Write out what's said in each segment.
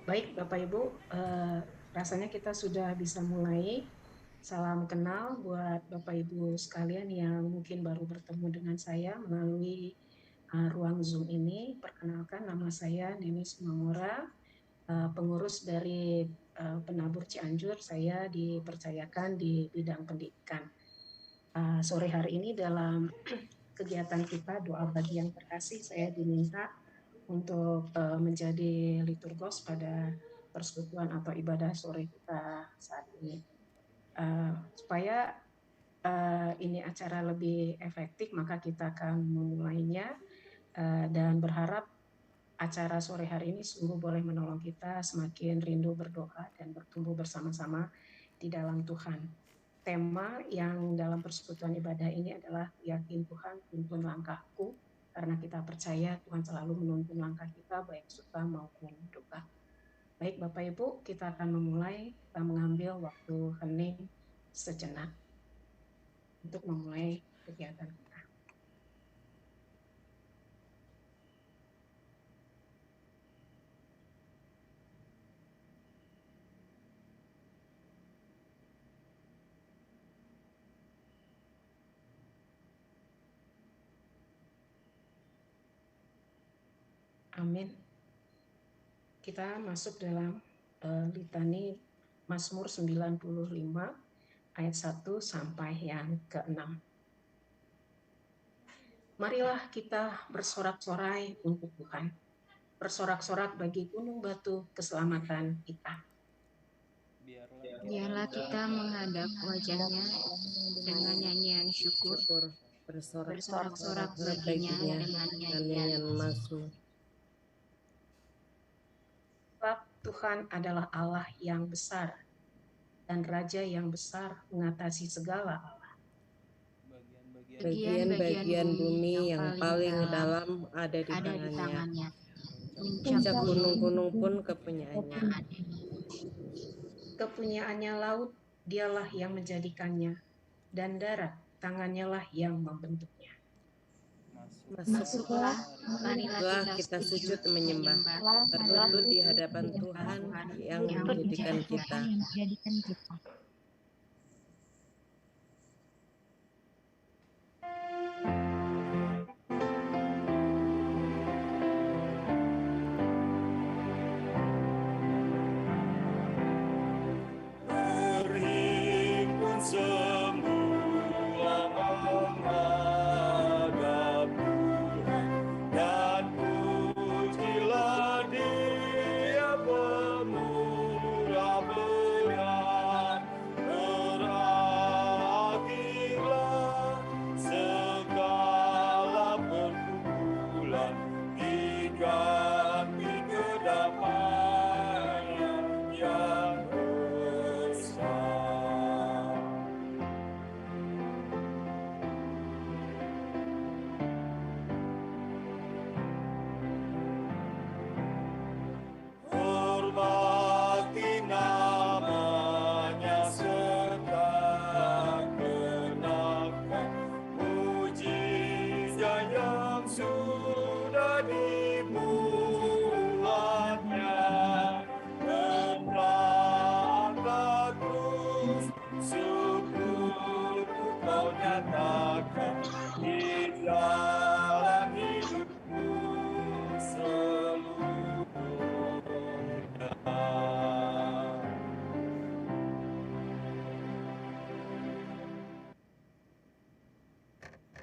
Baik, Bapak Ibu, rasanya kita sudah bisa mulai. Salam kenal buat Bapak Ibu sekalian yang mungkin baru bertemu dengan saya melalui ruang Zoom ini. Perkenalkan, nama saya Neni Sumangura, pengurus dari Penabur Cianjur. Saya dipercayakan di bidang pendidikan. Sore hari ini dalam kegiatan kita doa bagi yang terkasih, saya diminta untuk menjadi liturgos pada persekutuan atau ibadah sore kita saat ini. Supaya ini acara lebih efektif, maka kita akan memulainya dan berharap acara sore hari ini sungguh boleh menolong kita semakin rindu berdoa dan bertumbuh bersama-sama di dalam Tuhan. Tema yang dalam persekutuan ibadah ini adalah yakin Tuhan tuntun langkahku, karena kita percaya Tuhan selalu menuntun langkah kita baik suka maupun duka. Baik Bapak Ibu, kita akan memulai, kita mengambil waktu hening sejenak untuk memulai kegiatan kita. Amin. Kita masuk dalam litani Mazmur 95 ayat 1 sampai yang ke-6. Marilah kita bersorak-sorai untuk Tuhan. Bersorak-sorak bagi gunung batu keselamatan kita. Biarlah kita menghadap wajahnya dengan nyanyian syukur, bersorak-sorak baginya dengan nyanyian mazmur. Sebab Tuhan adalah Allah yang besar dan Raja yang besar mengatasi segala Allah. Bagian-bagian bumi yang paling dalam ada di tangannya. Puncak gunung-gunung pun kepunyaannya. Kepunyaannya laut, dialah yang menjadikannya, dan darat, tangannya lah yang membentuknya. Masuklah, marilah kita sujud menyembah, berlutut di hadapan Tuhan yang menjadikan kita.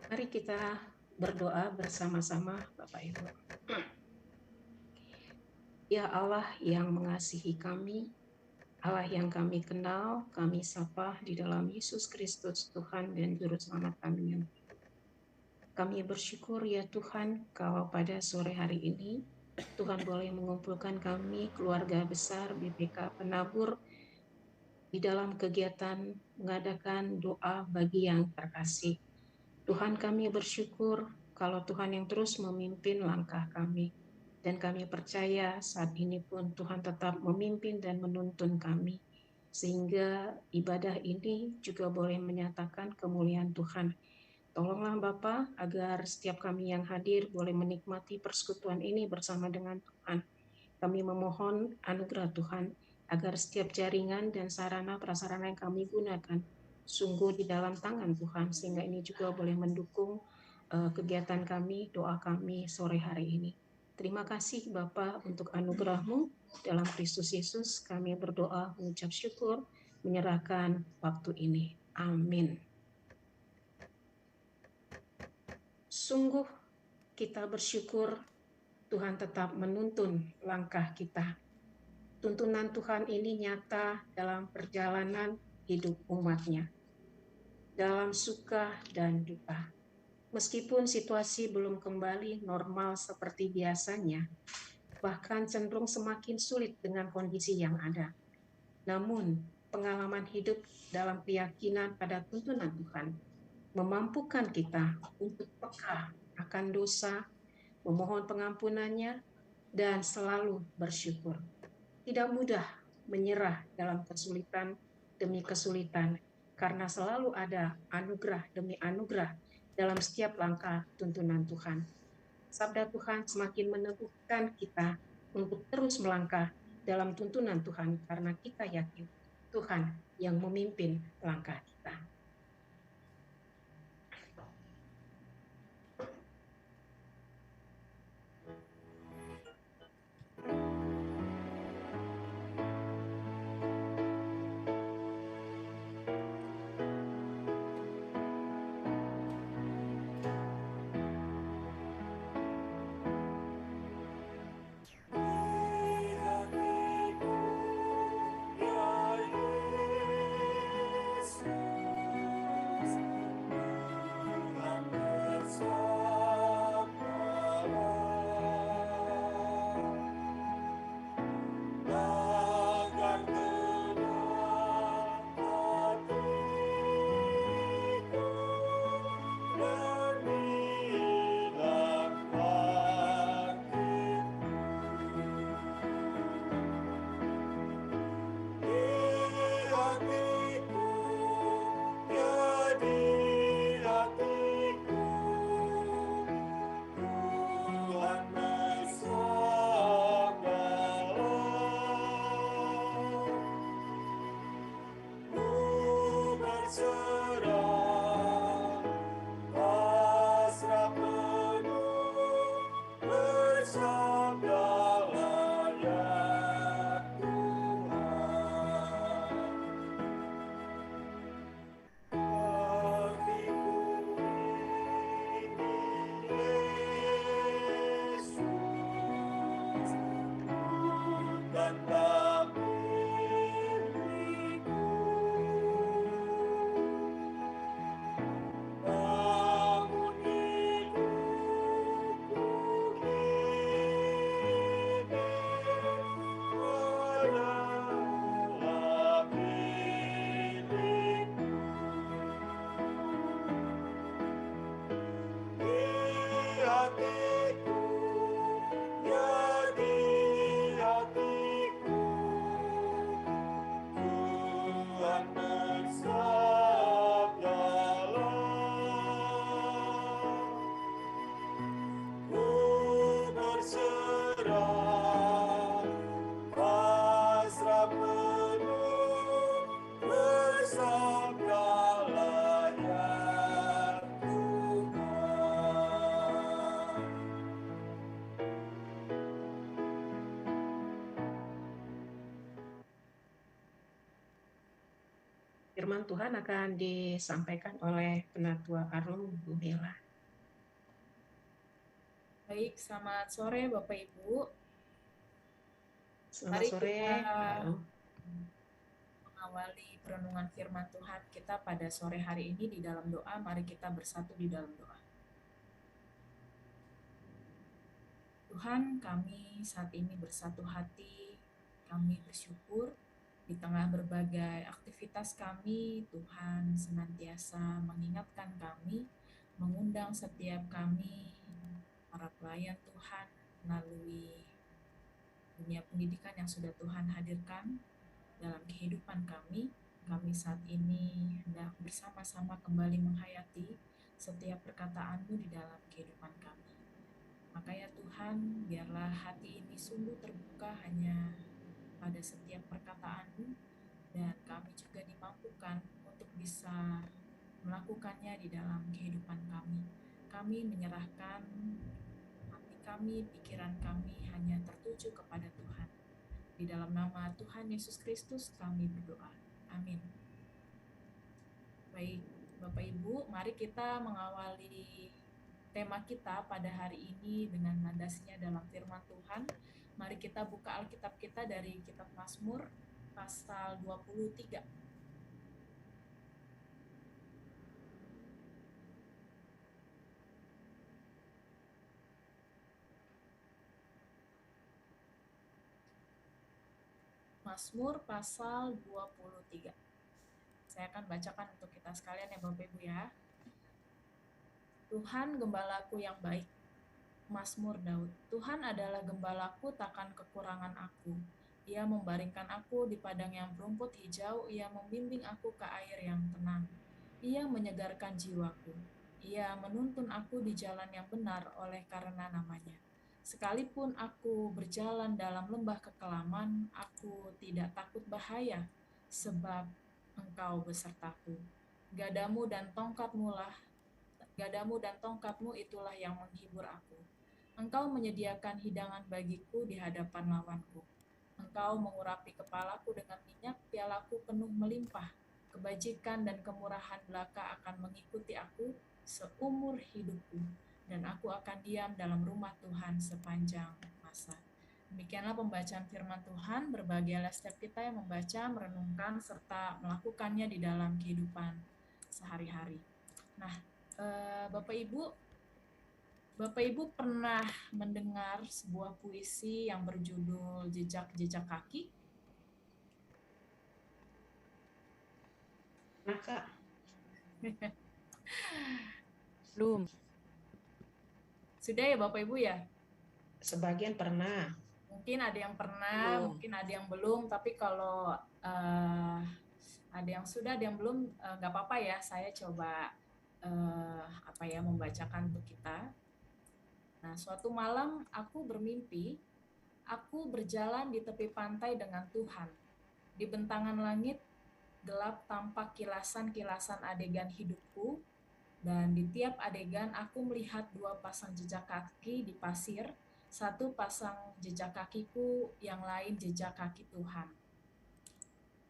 Mari kita berdoa bersama-sama Bapak Ibu. Ya Allah yang mengasihi kami, Allah yang kami kenal, kami sapa di dalam Yesus Kristus Tuhan dan Juru Selamat kami yang hidup. Kami bersyukur ya Tuhan kalau pada sore hari ini Tuhan boleh mengumpulkan kami keluarga besar BPK Penabur di dalam kegiatan mengadakan doa bagi yang terkasih. Tuhan, kami bersyukur kalau Tuhan yang terus memimpin langkah kami. Dan kami percaya saat ini pun Tuhan tetap memimpin dan menuntun kami. Sehingga ibadah ini juga boleh menyatakan kemuliaan Tuhan. Tolonglah Bapa agar setiap kami yang hadir boleh menikmati persekutuan ini bersama dengan Tuhan. Kami memohon anugerah Tuhan agar setiap jaringan dan sarana prasarana yang kami gunakan sungguh di dalam tangan Tuhan, sehingga ini juga boleh mendukung kegiatan kami, doa kami sore hari ini. Terima kasih Bapa untuk anugerah-Mu dalam Kristus Yesus. Kami berdoa, mengucap syukur, menyerahkan waktu ini. Amin. Sungguh kita bersyukur Tuhan tetap menuntun langkah kita. Tuntunan Tuhan ini nyata dalam perjalanan hidup umat-Nya, dalam suka dan duka. Meskipun situasi belum kembali normal seperti biasanya, bahkan cenderung semakin sulit dengan kondisi yang ada. Namun, pengalaman hidup dalam keyakinan pada tuntunan Tuhan memampukan kita untuk peka akan dosa, memohon pengampunannya, dan selalu bersyukur. Tidak mudah menyerah dalam kesulitan demi kesulitan, karena selalu ada anugerah demi anugerah dalam setiap langkah tuntunan Tuhan. Sabda Tuhan semakin meneguhkan kita untuk terus melangkah dalam tuntunan Tuhan, karena kita yakin Tuhan yang memimpin langkah kita. Firman Tuhan akan disampaikan oleh Penatua Arlum Bumila. Baik, selamat sore Bapak Ibu. Selamat sore. Kita mengawali perenungan firman Tuhan kita pada sore hari ini di dalam doa. Mari kita bersatu di dalam doa. Tuhan, kami saat ini bersatu hati, kami bersyukur di tengah berbagai aktivitas kami. Tuhan senantiasa mengingatkan kami, mengundang setiap kami, para pelayan Tuhan, melalui dunia pendidikan yang sudah Tuhan hadirkan dalam kehidupan kami. Kami saat ini hendak bersama-sama kembali menghayati setiap perkataan-Mu di dalam kehidupan kami. Maka ya Tuhan, biarlah hati ini sungguh terbuka hanya pada setiap perkataan-Mu, dan kami juga dimampukan untuk bisa melakukannya di dalam kehidupan kami. Kami menyerahkan hati kami, pikiran kami hanya tertuju kepada Tuhan. Di dalam nama Tuhan Yesus Kristus kami berdoa. Amin. Baik, Bapak Ibu, mari kita mengawali tema kita pada hari ini dengan landasinya dalam firman Tuhan. Mari kita buka Alkitab kita dari kitab Mazmur pasal 23. Mazmur pasal 23. Saya akan bacakan untuk kita sekalian ya Bapak Ibu ya. Tuhan gembalaku yang baik. Mazmur Daud. Tuhan adalah gembalaku, takkan kekurangan aku. Ia membaringkan aku di padang yang berumput hijau, ia membimbing aku ke air yang tenang. Ia menyegarkan jiwaku. Ia menuntun aku di jalan yang benar oleh karena namanya. Sekalipun aku berjalan dalam lembah kekelaman, aku tidak takut bahaya, sebab Engkau besertaku. Gadamu dan tongkatmu itulah yang menghibur aku. Engkau menyediakan hidangan bagiku di hadapan lawanku. Engkau mengurapi kepalaku dengan minyak, pialaku penuh melimpah. Kebajikan dan kemurahan belaka akan mengikuti aku seumur hidupku, dan aku akan diam dalam rumah Tuhan sepanjang masa. Demikianlah pembacaan firman Tuhan. Berbahagialah setiap kita yang membaca, merenungkan, serta melakukannya di dalam kehidupan sehari-hari. Nah, Bapak Ibu pernah mendengar sebuah puisi yang berjudul Jejak-Jejak Kaki? Nah, Kak. Belum. Sudah ya Bapak Ibu ya? Sebagian pernah. Mungkin ada yang pernah, mungkin ada yang belum, tapi kalau ada yang sudah, ada yang belum, nggak apa-apa ya, saya coba membacakan untuk kita. Nah, suatu malam aku bermimpi, aku berjalan di tepi pantai dengan Tuhan. Di bentangan langit gelap tampak kilasan-kilasan adegan hidupku, dan di tiap adegan aku melihat dua pasang jejak kaki di pasir, satu pasang jejak kakiku, yang lain jejak kaki Tuhan.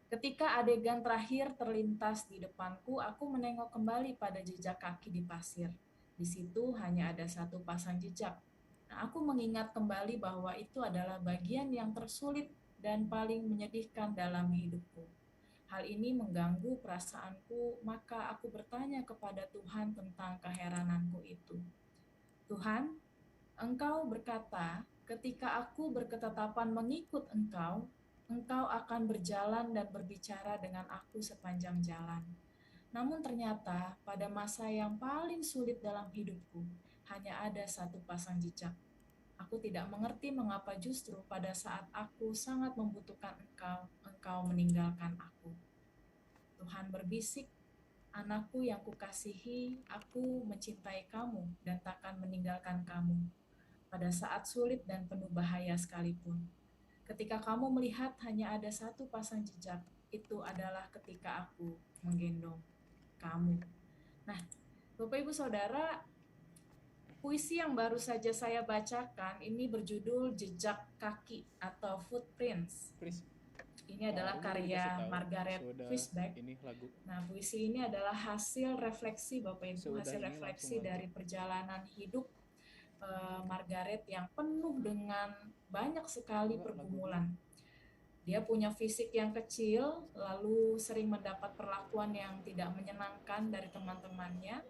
Ketika adegan terakhir terlintas di depanku, aku menengok kembali pada jejak kaki di pasir. Di situ hanya ada satu pasang jejak. Nah, aku mengingat kembali bahwa itu adalah bagian yang tersulit dan paling menyedihkan dalam hidupku. Hal ini mengganggu perasaanku, maka aku bertanya kepada Tuhan tentang keherananku itu. Tuhan, Engkau berkata, ketika aku berketetapan mengikut Engkau, Engkau akan berjalan dan berbicara dengan aku sepanjang jalan. Namun ternyata pada masa yang paling sulit dalam hidupku, hanya ada satu pasang jejak. Aku tidak mengerti mengapa justru pada saat aku sangat membutuhkan Engkau meninggalkan aku. Tuhan berbisik, anakku yang kukasihi, aku mencintai kamu dan takkan meninggalkan kamu pada saat sulit dan penuh bahaya sekalipun. Ketika kamu melihat hanya ada satu pasang jejak, itu adalah ketika aku menggendong kamu. Nah, Bapak Ibu Saudara, puisi yang baru saja saya bacakan ini berjudul Jejak Kaki atau Footprints. Ini adalah karya Margaret Fishback. Nah, puisi ini adalah hasil refleksi Bapak Ibu, hasil refleksi dari perjalanan hidup Margaret yang penuh dengan banyak sekali pergumulan. Dia punya fisik yang kecil, lalu sering mendapat perlakuan yang tidak menyenangkan dari teman-temannya,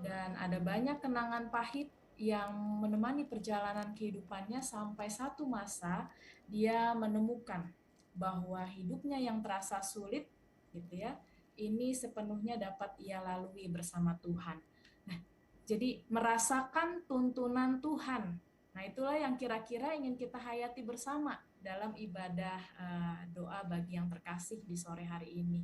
dan ada banyak kenangan pahit yang menemani perjalanan kehidupannya sampai satu masa dia menemukan bahwa hidupnya yang terasa sulit, gitu ya, ini sepenuhnya dapat ia lalui bersama Tuhan. Nah, jadi merasakan tuntunan Tuhan. Nah, itulah yang kira-kira ingin kita hayati bersama dalam ibadah doa bagi yang terkasih di sore hari ini.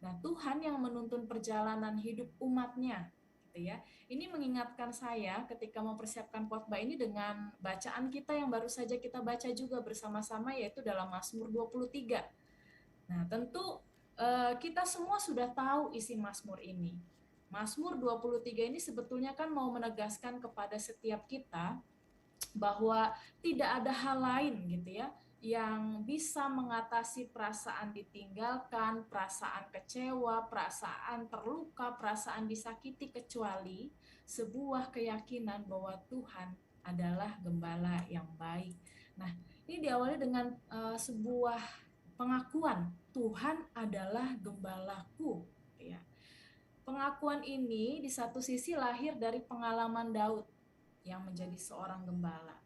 Nah, Tuhan yang menuntun perjalanan hidup umat-Nya. gitu ya. Ini mengingatkan saya ketika mempersiapkan khotbah ini dengan bacaan kita yang baru saja kita baca juga bersama-sama, yaitu dalam Mazmur 23. Nah, tentu kita semua sudah tahu isi Mazmur ini. Mazmur 23 ini sebetulnya kan mau menegaskan kepada setiap kita bahwa tidak ada hal lain gitu ya yang bisa mengatasi perasaan ditinggalkan, perasaan kecewa, perasaan terluka, perasaan disakiti kecuali sebuah keyakinan bahwa Tuhan adalah gembala yang baik. Nah, ini diawali dengan sebuah pengakuan Tuhan adalah gembalaku, gitu ya. Pengakuan ini di satu sisi lahir dari pengalaman Daud yang menjadi seorang gembala.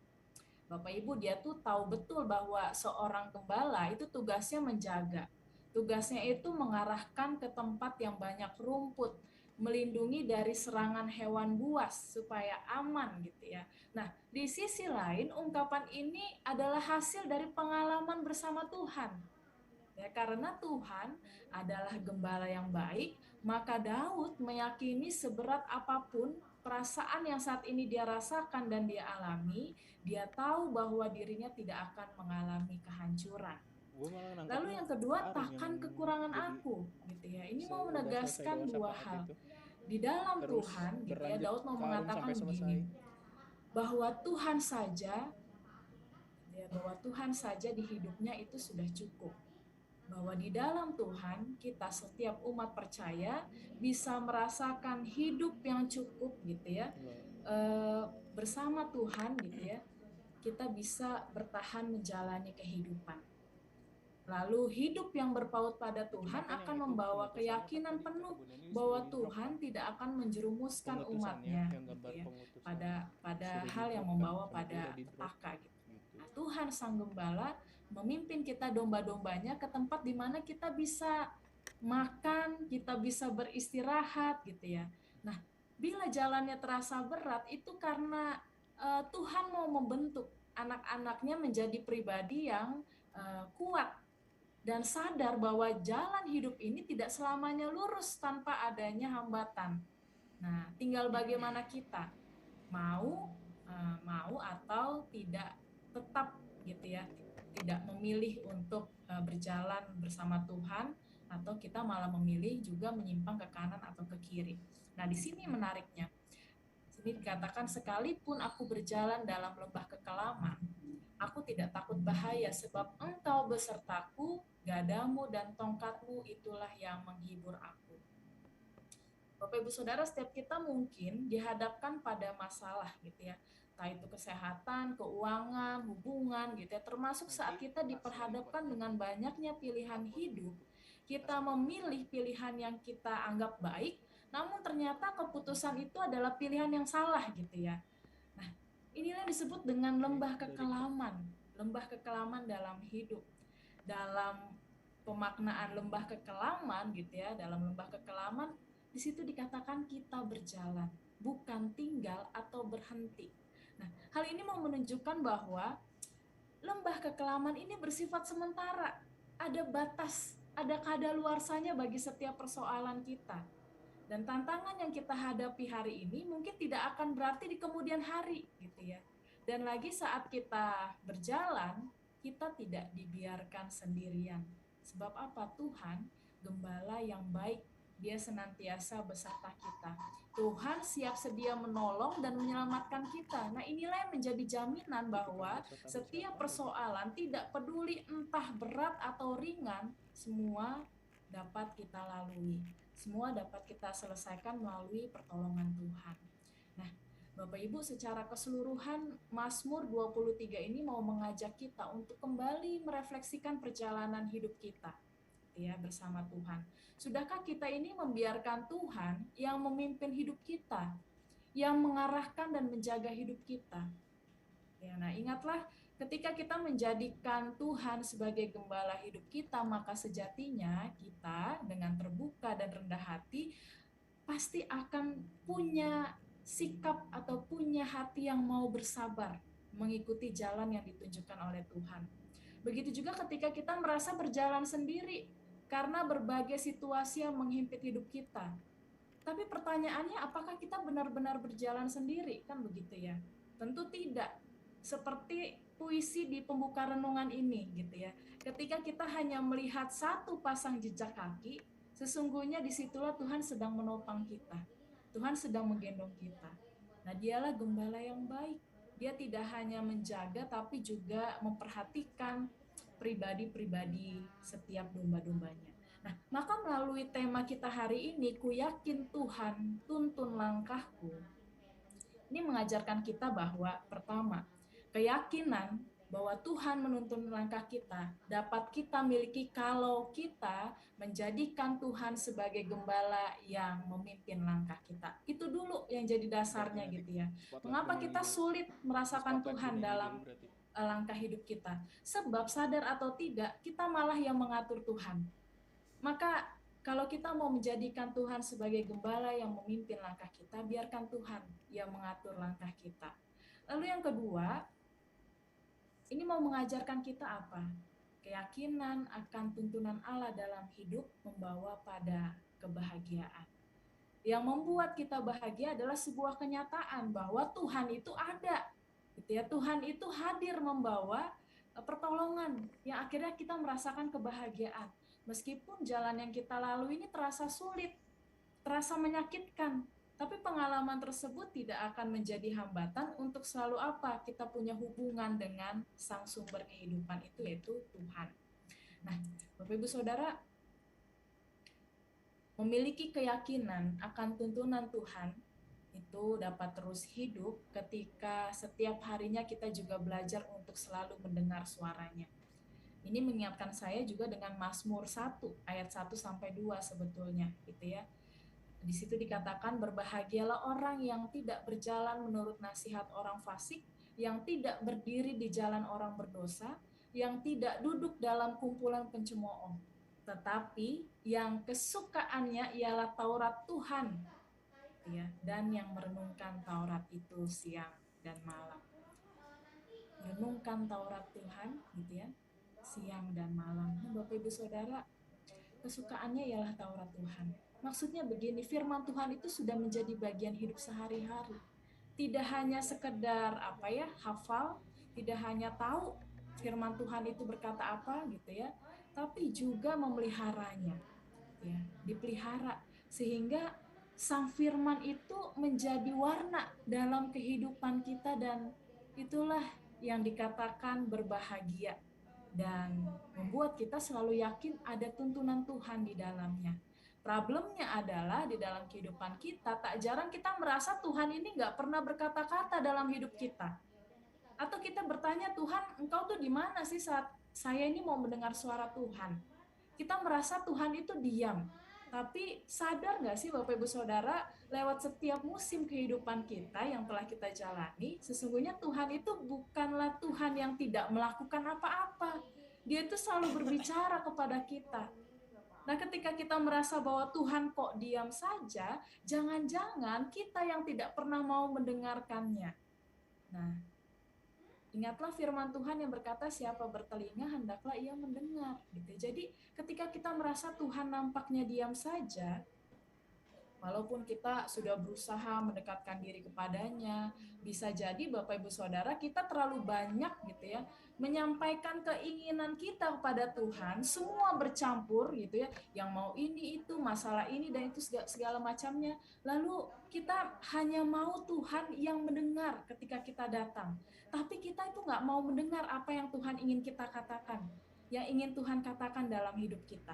Bapak Ibu, dia tuh tahu betul bahwa seorang gembala itu tugasnya menjaga. Tugasnya itu mengarahkan ke tempat yang banyak rumput, melindungi dari serangan hewan buas supaya aman gitu ya. Nah, di sisi lain ungkapan ini adalah hasil dari pengalaman bersama Tuhan. Ya, karena Tuhan adalah gembala yang baik, maka Daud meyakini seberat apapun perasaan yang saat ini dia rasakan dan dia alami, dia tahu bahwa dirinya tidak akan mengalami kehancuran. Lalu yang kedua, takkan kekurangan aku, gitu ya. Ini mau menegaskan dua hal. Di dalam Tuhan, gitu ya, Daud mau mengatakan begini, bahwa Tuhan saja, ya, bahwa Tuhan saja di hidupnya itu sudah cukup. Bahwa di dalam Tuhan kita setiap umat percaya bisa merasakan hidup yang cukup gitu ya, bersama Tuhan gitu ya, kita bisa bertahan menjalani kehidupan. Lalu hidup yang berpaut pada Tuhan akan membawa keyakinan penuh bahwa Tuhan tidak akan menjerumuskan umatnya gitu ya, pada hal yang membawa pada petaka gitu. Nah, Tuhan Sang Gembala memimpin kita domba-dombanya ke tempat di mana kita bisa makan, kita bisa beristirahat gitu ya. Nah, bila jalannya terasa berat itu karena Tuhan mau membentuk anak-anaknya menjadi pribadi yang kuat dan sadar bahwa jalan hidup ini tidak selamanya lurus tanpa adanya hambatan. Nah, tinggal bagaimana kita mau atau tidak tetap gitu ya, tidak memilih untuk berjalan bersama Tuhan atau kita malah memilih juga menyimpang ke kanan atau ke kiri. Nah, di sini menariknya. Sini dikatakan sekalipun aku berjalan dalam lembah kekelaman, aku tidak takut bahaya sebab engkau besertaku, gadamu dan tongkatmu itulah yang menghibur aku. Bapak Ibu Saudara, setiap kita mungkin dihadapkan pada masalah gitu ya, entah itu kesehatan, keuangan, hubungan gitu ya, termasuk saat kita diperhadapkan dengan banyaknya pilihan hidup, kita memilih pilihan yang kita anggap baik, namun ternyata keputusan itu adalah pilihan yang salah gitu ya. Nah, inilah yang disebut dengan lembah kekelaman dalam hidup. Dalam pemaknaan lembah kekelaman gitu ya, dalam lembah kekelaman di situ dikatakan kita berjalan, bukan tinggal atau berhenti. Nah, hal ini mau menunjukkan bahwa lembah kekelaman ini bersifat sementara. Ada batas, ada kadaluarsanya bagi setiap persoalan kita. Dan tantangan yang kita hadapi hari ini mungkin tidak akan berarti di kemudian hari gitu ya. Dan lagi saat kita berjalan, kita tidak dibiarkan sendirian. Sebab apa? Tuhan gembala yang baik, dia senantiasa beserta kita. Tuhan siap sedia menolong dan menyelamatkan kita. Nah, inilah yang menjadi jaminan bahwa setiap persoalan, tidak peduli entah berat atau ringan, semua dapat kita lalui. Semua dapat kita selesaikan melalui pertolongan Tuhan. Nah, Bapak Ibu, secara keseluruhan Mazmur 23 ini mau mengajak kita untuk kembali merefleksikan perjalanan hidup kita ya bersama Tuhan. Sudahkah kita ini membiarkan Tuhan yang memimpin hidup kita, yang mengarahkan dan menjaga hidup kita? Ya, nah ingatlah ketika kita menjadikan Tuhan sebagai gembala hidup kita, maka sejatinya kita dengan terbuka dan rendah hati pasti akan punya sikap atau punya hati yang mau bersabar mengikuti jalan yang ditunjukkan oleh Tuhan. Begitu juga ketika kita merasa berjalan sendiri karena berbagai situasi yang menghimpit hidup kita. Tapi pertanyaannya, apakah kita benar-benar berjalan sendiri? Kan begitu ya. Tentu tidak. Seperti puisi di pembuka renungan ini gitu ya. Ketika kita hanya melihat satu pasang jejak kaki, sesungguhnya disitulah Tuhan sedang menopang kita. Tuhan sedang menggendong kita. Nah, dialah gembala yang baik. Dia tidak hanya menjaga, tapi juga memperhatikan pribadi-pribadi setiap domba-dombanya. Nah, maka melalui tema kita hari ini, ku yakin Tuhan tuntun langkahku. Ini mengajarkan kita bahwa pertama, keyakinan bahwa Tuhan menuntun langkah kita dapat kita miliki kalau kita menjadikan Tuhan sebagai gembala yang memimpin langkah kita. Itu dulu yang jadi dasarnya gitu ya. Mengapa kita sulit merasakan Tuhan dalam langkah hidup kita? Sebab sadar atau tidak, kita malah yang mengatur Tuhan. Maka kalau kita mau menjadikan Tuhan sebagai gembala yang memimpin langkah kita, biarkan Tuhan yang mengatur langkah kita. Lalu yang kedua, ini mau mengajarkan kita apa? Keyakinan akan tuntunan Allah dalam hidup membawa pada kebahagiaan. Yang membuat kita bahagia adalah sebuah kenyataan bahwa Tuhan itu ada. Gitu ya, Tuhan itu hadir membawa pertolongan yang akhirnya kita merasakan kebahagiaan. Meskipun jalan yang kita lalui ini terasa sulit, terasa menyakitkan, tapi pengalaman tersebut tidak akan menjadi hambatan untuk selalu apa? Kita punya hubungan dengan sang sumber kehidupan itu, yaitu Tuhan. Nah, Bapak Ibu Saudara, memiliki keyakinan akan tuntunan Tuhan itu dapat terus hidup ketika setiap harinya kita juga belajar untuk selalu mendengar suaranya. Ini mengingatkan saya juga dengan Mazmur 1 ayat 1 sampai 2 sebetulnya gitu ya. Di situ dikatakan, berbahagialah orang yang tidak berjalan menurut nasihat orang fasik, yang tidak berdiri di jalan orang berdosa, yang tidak duduk dalam kumpulan pencemooh, tetapi yang kesukaannya ialah Taurat Tuhan ya, dan yang merenungkan Taurat itu siang dan malam. Merenungkan Taurat Tuhan gitu ya, siang dan malam. Nah, Bapak Ibu Saudara, kesukaannya ialah Taurat Tuhan. Maksudnya begini, firman Tuhan itu sudah menjadi bagian hidup sehari-hari. Tidak hanya sekedar hafal, tidak hanya tahu firman Tuhan itu berkata apa gitu ya, tapi juga memeliharanya. Ya, dipelihara sehingga sang firman itu menjadi warna dalam kehidupan kita, dan itulah yang dikatakan berbahagia dan membuat kita selalu yakin ada tuntunan Tuhan di dalamnya. Problemnya adalah di dalam kehidupan kita, tak jarang kita merasa Tuhan ini nggak pernah berkata-kata dalam hidup kita. Atau kita bertanya, Tuhan, Engkau tuh di mana sih saat saya ini mau mendengar suara Tuhan? Kita merasa Tuhan itu diam. Tapi sadar nggak sih Bapak Ibu Saudara, lewat setiap musim kehidupan kita yang telah kita jalani, sesungguhnya Tuhan itu bukanlah Tuhan yang tidak melakukan apa-apa. Dia itu selalu berbicara kepada kita. Nah, ketika kita merasa bahwa Tuhan kok diam saja, jangan-jangan kita yang tidak pernah mau mendengarkannya. Nah, ingatlah firman Tuhan yang berkata, siapa bertelinga hendaklah ia mendengar. Gitu. Jadi ketika kita merasa Tuhan nampaknya diam saja, walaupun kita sudah berusaha mendekatkan diri kepadanya, bisa jadi Bapak Ibu Saudara kita terlalu banyak gitu ya menyampaikan keinginan kita kepada Tuhan, semua bercampur gitu ya, yang mau ini itu, masalah ini dan itu segala macamnya. Lalu kita hanya mau Tuhan yang mendengar ketika kita datang, tapi kita itu nggak mau mendengar apa yang Tuhan ingin kita katakan, yang ingin Tuhan katakan dalam hidup kita.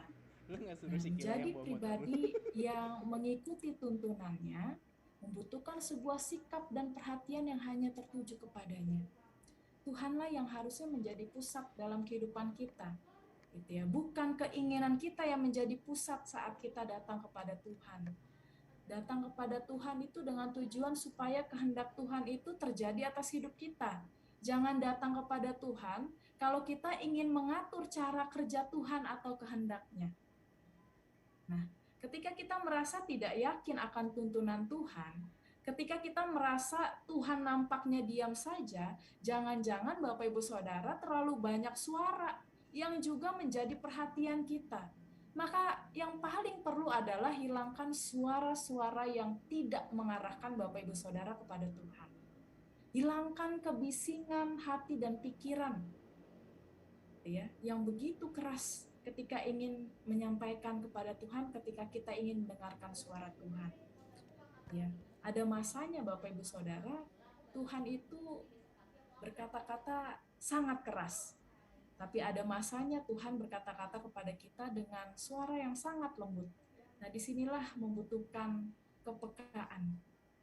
Menjadi pribadi yang mengikuti tuntunannya membutuhkan sebuah sikap dan perhatian yang hanya tertuju kepadanya. Tuhanlah yang harusnya menjadi pusat dalam kehidupan kita, gitu ya. Bukan keinginan kita yang menjadi pusat saat kita datang kepada Tuhan. Datang kepada Tuhan itu dengan tujuan supaya kehendak Tuhan itu terjadi atas hidup kita. Jangan datang kepada Tuhan kalau kita ingin mengatur cara kerja Tuhan atau kehendaknya. Nah, ketika kita merasa tidak yakin akan tuntunan Tuhan, ketika kita merasa Tuhan nampaknya diam saja, jangan-jangan Bapak Ibu Saudara terlalu banyak suara yang juga menjadi perhatian kita. Maka yang paling perlu adalah hilangkan suara-suara yang tidak mengarahkan Bapak Ibu Saudara kepada Tuhan. Hilangkan kebisingan hati dan pikiran ya, yang begitu keras ketika ingin menyampaikan kepada Tuhan, ketika kita ingin mendengarkan suara Tuhan. Ya, ada masanya Bapak Ibu Saudara, Tuhan itu berkata-kata sangat keras. Tapi ada masanya Tuhan berkata-kata kepada kita dengan suara yang sangat lembut. Nah, disinilah membutuhkan kepekaan.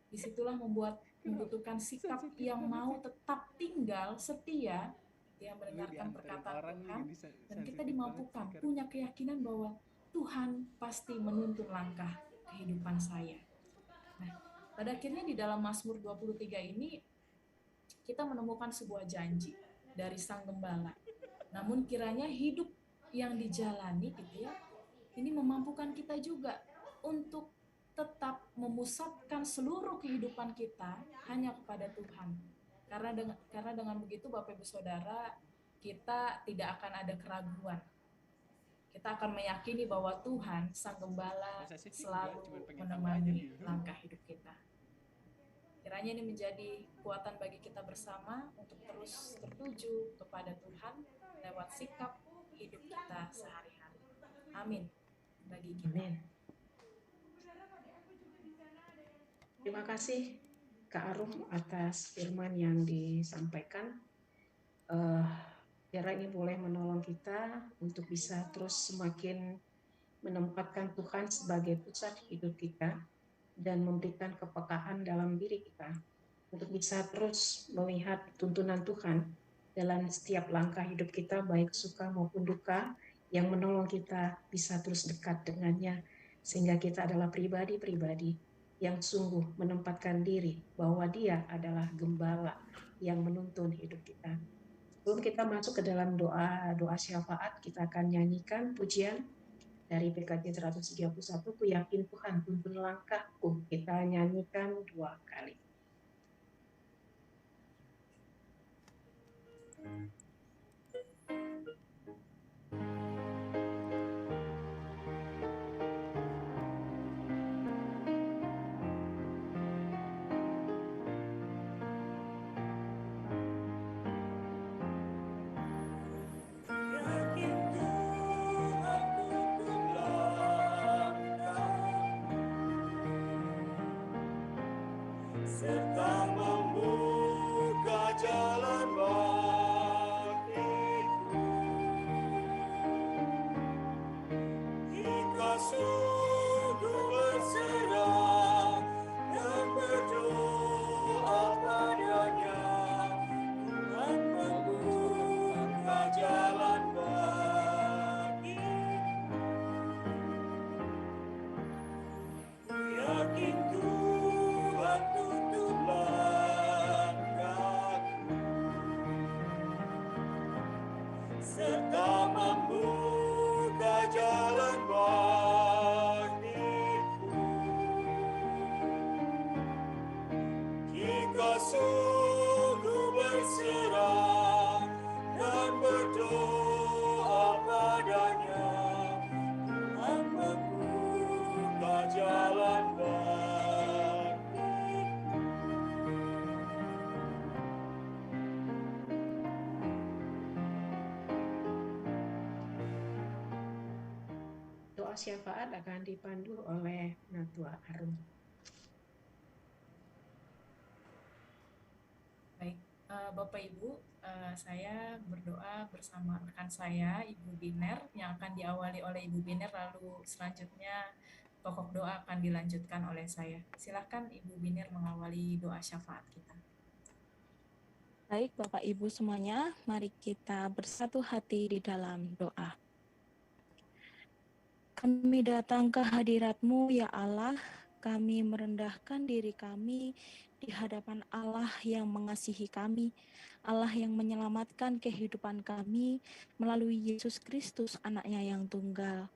Disitulah membutuhkan sikap yang mau tetap tinggal setia, yang mendengarkan perkataan Tuhan, dan kita dimampukan punya keyakinan bahwa Tuhan pasti menuntun langkah kehidupan saya. Nah, pada akhirnya di dalam Mazmur 23 ini kita menemukan sebuah janji dari Sang Gembala. Namun kiranya hidup yang dijalani gitu ya, ini memampukan kita juga untuk tetap memusatkan seluruh kehidupan kita hanya kepada Tuhan. Karena dengan begitu Bapak Ibu Saudara, kita tidak akan ada keraguan. Kita akan meyakini bahwa Tuhan Sang Gembala selalu menemani langkah hidup kita. Kiranya ini menjadi kekuatan bagi kita bersama untuk terus tertuju kepada Tuhan lewat sikap hidup kita sehari-hari. Amin. Bagi kita. Amin. Terima kasih Kak Arum atas firman yang disampaikan. Kira ini boleh menolong kita untuk bisa terus semakin menempatkan Tuhan sebagai pusat hidup kita dan memberikan kepekaan dalam diri kita untuk bisa terus melihat tuntunan Tuhan dalam setiap langkah hidup kita, baik suka maupun duka, yang menolong kita bisa terus dekat dengannya, sehingga kita adalah pribadi-pribadi yang sungguh menempatkan diri bahwa Dia adalah Gembala yang menuntun hidup kita. Sebelum kita masuk ke dalam doa syafaat, kita akan nyanyikan pujian dari PKJ 131, Ku Yakin Tuhan tuntun langkahku. Kita nyanyikan 2 kali. Serta membuka jalan bagiku jika sungguh berserah dan berdoa padanya. Tuhan membuka jalan bagiku. Yakin Tuhan tuntun langkahku serta membuka jalan bagiku jika sungguh berserah dan berdoa padanya. Tuhan membuka jalan bagiku. Doa syafaat akan dipandu oleh Natua Arum. Baik, Bapak Ibu, saya berdoa bersama rekan saya, Ibu Biner, yang akan diawali oleh Ibu Biner, lalu selanjutnya pokok doa akan dilanjutkan oleh saya. Silakan Ibu Biner mengawali doa syafaat kita. Baik Bapak Ibu semuanya, mari kita bersatu hati di dalam doa. Kami datang ke hadirat-Mu ya Allah, kami merendahkan diri kami di hadapan Allah yang mengasihi kami, Allah yang menyelamatkan kehidupan kami melalui Yesus Kristus anaknya yang tunggal.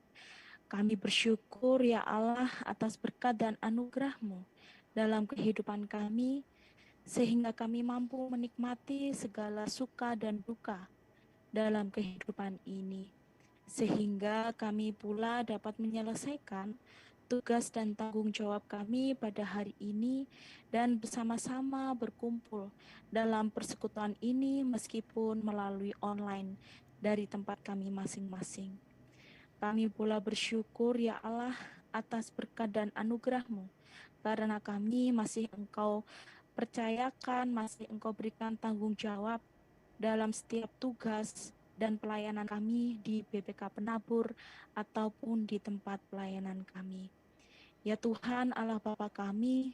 Kami bersyukur ya Allah atas berkat dan anugerah-Mu dalam kehidupan kami, sehingga kami mampu menikmati segala suka dan duka dalam kehidupan ini. sehingga kami pula dapat menyelesaikan tugas dan tanggung jawab kami pada hari ini dan bersama-sama berkumpul dalam persekutuan ini meskipun melalui online dari tempat kami masing-masing. Kami pula bersyukur ya Allah atas berkat dan anugerah-Mu, karena kami masih Engkau percayakan, masih Engkau berikan tanggung jawab dalam setiap tugas dan pelayanan kami di BPK Penabur ataupun di tempat pelayanan kami. Ya Tuhan Allah Bapa kami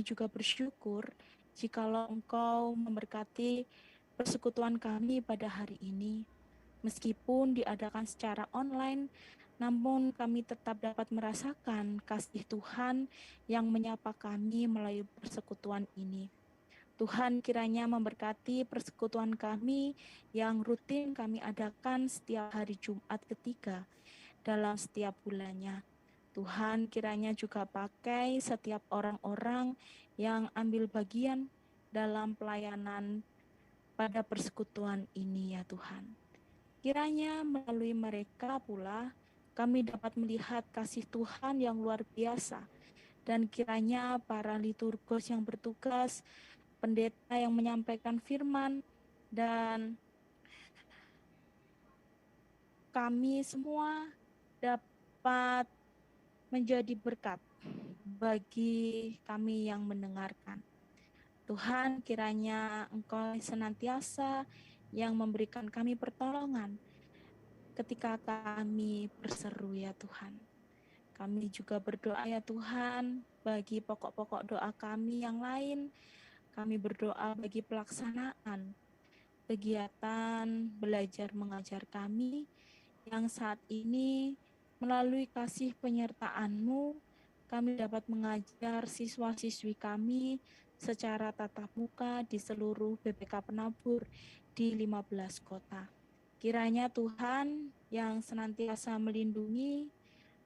juga bersyukur jikalau Engkau memberkati persekutuan kami pada hari ini. Meskipun diadakan secara online, namun kami tetap dapat merasakan kasih Tuhan yang menyapa kami melalui persekutuan ini. Tuhan kiranya memberkati persekutuan kami yang rutin kami adakan setiap hari Jumat ketiga dalam setiap bulannya. Tuhan kiranya juga pakai setiap orang-orang yang ambil bagian dalam pelayanan pada persekutuan ini ya Tuhan. Kiranya melalui mereka pula kami dapat melihat kasih Tuhan yang luar biasa, dan kiranya para liturgos yang bertugas, pendeta yang menyampaikan firman, dan kami semua dapat menjadi berkat bagi kami yang mendengarkan. Tuhan, kiranya Engkau senantiasa yang memberikan kami pertolongan ketika kami berseru ya Tuhan. Kami juga berdoa ya Tuhan bagi pokok-pokok doa kami yang lain. Kami berdoa bagi pelaksanaan kegiatan belajar mengajar kami yang saat ini melalui kasih penyertaan-Mu, kami dapat mengajar siswa-siswi kami secara tatap muka di seluruh BPK Penabur di 15 kota. Kiranya Tuhan yang senantiasa melindungi,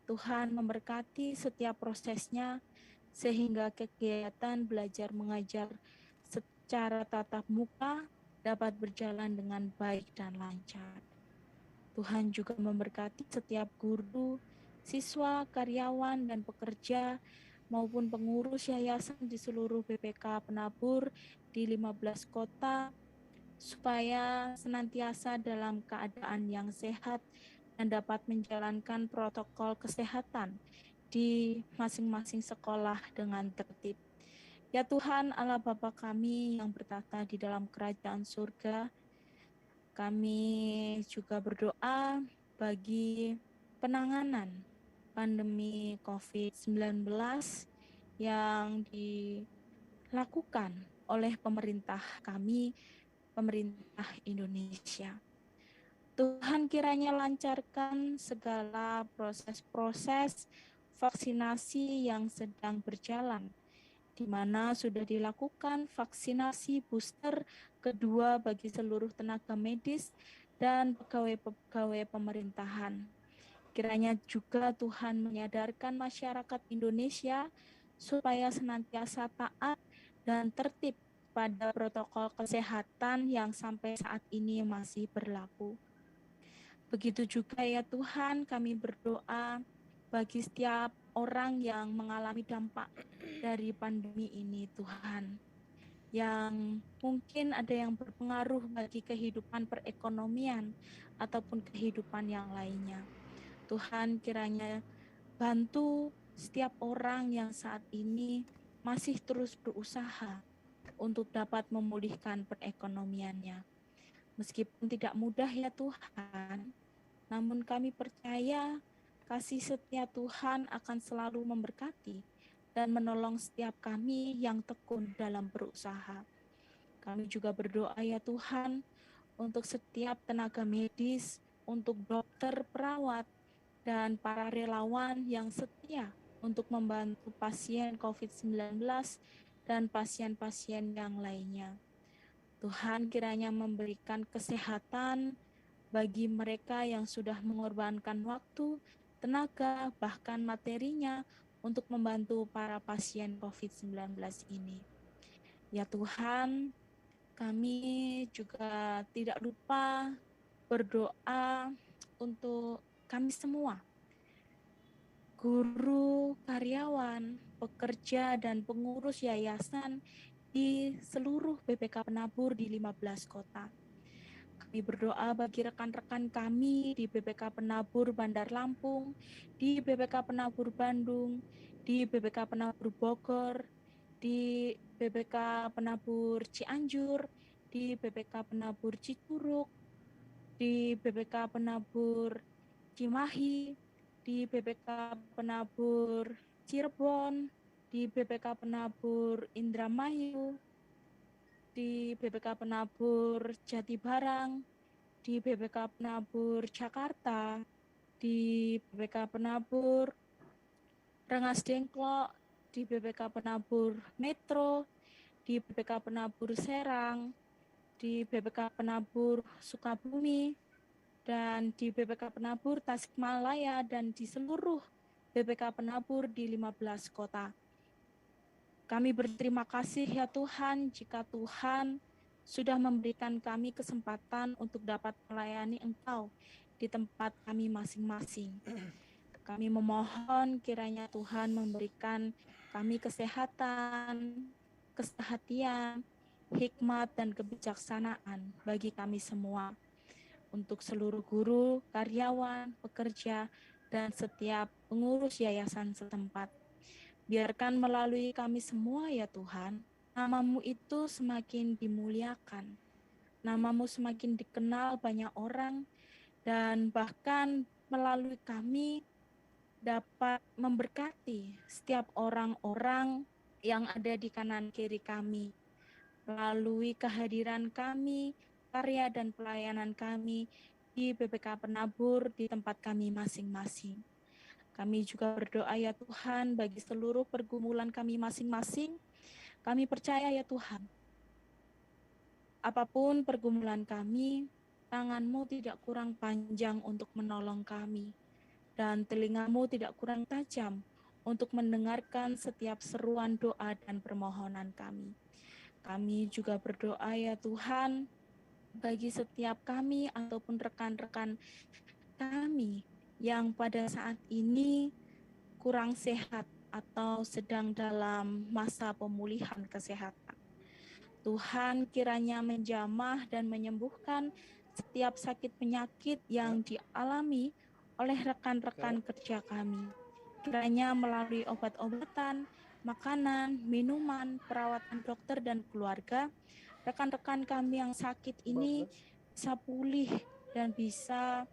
Tuhan memberkati setiap prosesnya, sehingga kegiatan belajar mengajar secara tatap muka dapat berjalan dengan baik dan lancar. Tuhan juga memberkati setiap guru, siswa, karyawan, dan pekerja maupun pengurus yayasan di seluruh BPK Penabur di 15 kota supaya senantiasa dalam keadaan yang sehat dan dapat menjalankan protokol kesehatan di masing-masing sekolah dengan tertib. Ya Tuhan Allah Bapa kami yang bertata di dalam kerajaan surga, kami juga berdoa bagi penanganan pandemi COVID-19 yang dilakukan oleh pemerintah kami, pemerintah Indonesia. Tuhan kiranya lancarkan segala proses-proses vaksinasi yang sedang berjalan, di mana sudah dilakukan vaksinasi booster kedua bagi seluruh tenaga medis dan pegawai-pegawai pemerintahan. Kiranya juga Tuhan menyadarkan masyarakat Indonesia supaya senantiasa taat dan tertib pada protokol kesehatan yang sampai saat ini masih berlaku. Begitu juga ya Tuhan, kami berdoa bagi setiap orang yang mengalami dampak dari pandemi ini Tuhan, yang mungkin ada yang berpengaruh bagi kehidupan perekonomian ataupun kehidupan yang lainnya. Tuhan kiranya bantu setiap orang yang saat ini masih terus berusaha untuk dapat memulihkan perekonomiannya. Meskipun tidak mudah ya Tuhan, namun kami percaya kasih setia Tuhan akan selalu memberkati dan menolong setiap kami yang tekun dalam berusaha. Kami juga berdoa ya Tuhan untuk setiap tenaga medis, untuk dokter, perawat, dan para relawan yang setia untuk membantu pasien COVID-19 dan pasien-pasien yang lainnya. Tuhan kiranya memberikan kesehatan bagi mereka yang sudah mengorbankan waktu, tenaga, bahkan materinya untuk membantu para pasien COVID-19 ini. Ya Tuhan, kami juga tidak lupa berdoa untuk kami semua, guru, karyawan, pekerja, dan pengurus yayasan di seluruh BPK Penabur di 15 kota. Kami berdoa bagi rekan-rekan kami di BPK Penabur Bandar Lampung, di BPK Penabur Bandung, di BPK Penabur Bogor, di BPK Penabur Cianjur, di BPK Penabur Cikurug, di BPK Penabur Cimahi, di BPK Penabur Cirebon, di BPK Penabur Indramayu, di BPK Penabur Jatibarang, di BPK Penabur Jakarta, di BPK Penabur Rengas Dengklok, di BPK Penabur Metro, di BPK Penabur Serang, di BPK Penabur Sukabumi, dan di BPK Penabur Tasikmalaya, dan di seluruh BPK Penabur di 15 kota. Kami berterima kasih ya Tuhan, jika Tuhan sudah memberikan kami kesempatan untuk dapat melayani Engkau di tempat kami masing-masing. Kami memohon kiranya Tuhan memberikan kami kesehatan, kesehatian, hikmat, dan kebijaksanaan bagi kami semua. Untuk seluruh guru, karyawan, pekerja, dan setiap pengurus yayasan setempat. Biarkan melalui kami semua ya Tuhan, nama-Mu itu semakin dimuliakan, nama-Mu semakin dikenal banyak orang, dan bahkan melalui kami dapat memberkati setiap orang-orang yang ada di kanan kiri kami. Melalui kehadiran kami, karya dan pelayanan kami di BPK Penabur di tempat kami masing-masing. Kami juga berdoa ya Tuhan bagi seluruh pergumulan kami masing-masing. Kami percaya ya Tuhan, apapun pergumulan kami, tangan-Mu tidak kurang panjang untuk menolong kami, dan telinga-Mu tidak kurang tajam untuk mendengarkan setiap seruan doa dan permohonan kami. Kami juga berdoa ya Tuhan, bagi setiap kami ataupun rekan-rekan kami yang pada saat ini kurang sehat atau sedang dalam masa pemulihan kesehatan. Tuhan kiranya menjamah dan menyembuhkan setiap sakit penyakit yang dialami oleh rekan-rekan kerja kami. Kiranya melalui obat-obatan, makanan, minuman, perawatan dokter dan keluarga, rekan-rekan kami yang sakit ini bisa pulih dan bisa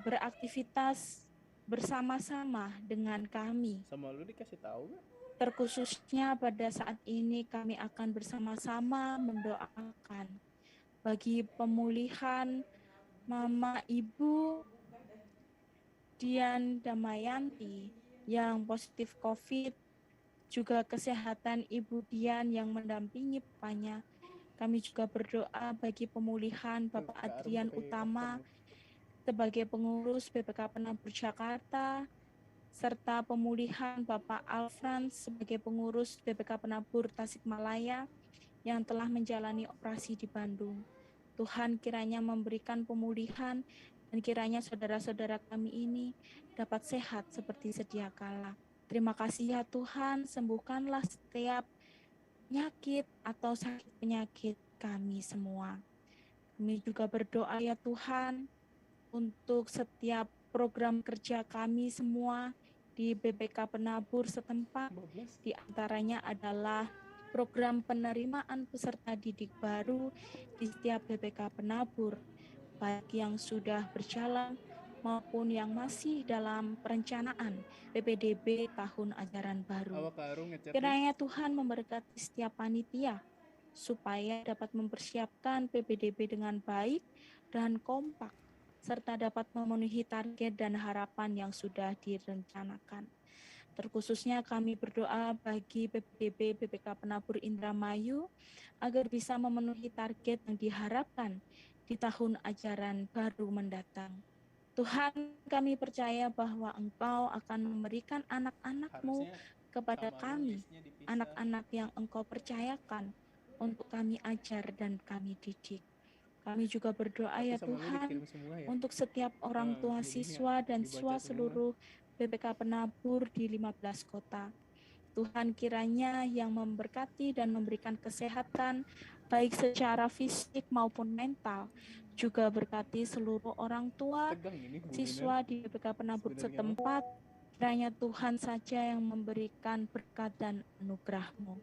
beraktivitas bersama-sama dengan kami. Sama lu dikasih tahu gak? Terkhususnya pada saat ini kami akan bersama-sama mendoakan bagi pemulihan Mama Ibu Dian Damayanti yang positif COVID, juga kesehatan Ibu Dian yang mendampingi papanya. Kami juga berdoa bagi pemulihan Bapak Adrian Utama sebagai pengurus BPK Penabur Jakarta, serta pemulihan Bapak Alfrans sebagai pengurus BPK Penabur Tasikmalaya yang telah menjalani operasi di Bandung. Tuhan kiranya memberikan pemulihan dan kiranya saudara-saudara kami ini dapat sehat seperti sedia kala. Terima kasih ya Tuhan, sembuhkanlah setiap penyakit atau sakit penyakit kami semua. Kami juga berdoa ya Tuhan, untuk setiap program kerja kami semua di BPK Penabur setempat, di antaranya adalah program penerimaan peserta didik baru di setiap BPK Penabur, baik yang sudah berjalan maupun yang masih dalam perencanaan PPDB tahun ajaran baru. Kiranya Tuhan memberkati setiap panitia supaya dapat mempersiapkan PPDB dengan baik dan kompak, serta dapat memenuhi target dan harapan yang sudah direncanakan. Terkhususnya kami berdoa bagi PPDB BPK Penabur Indramayu agar bisa memenuhi target yang diharapkan di tahun ajaran baru mendatang. Tuhan, kami percaya bahwa Engkau akan memberikan anak-anak-Mu kepada kami, anak-anak yang Engkau percayakan untuk kami ajar dan kami didik. Kami juga berdoa Aku ya sama lu Tuhan dikirim semua ya. untuk setiap orang tua Jadinya siswa dan dibaca siswa semua. seluruh BPK Penabur di 15 kota. Tuhan kiranya yang memberkati dan memberikan kesehatan baik secara fisik maupun mental, juga berkati seluruh orang tua Tegang ini siswa di BPK Penabur setempat. Kiranya Tuhan saja yang memberikan berkat dan anugerah-Mu.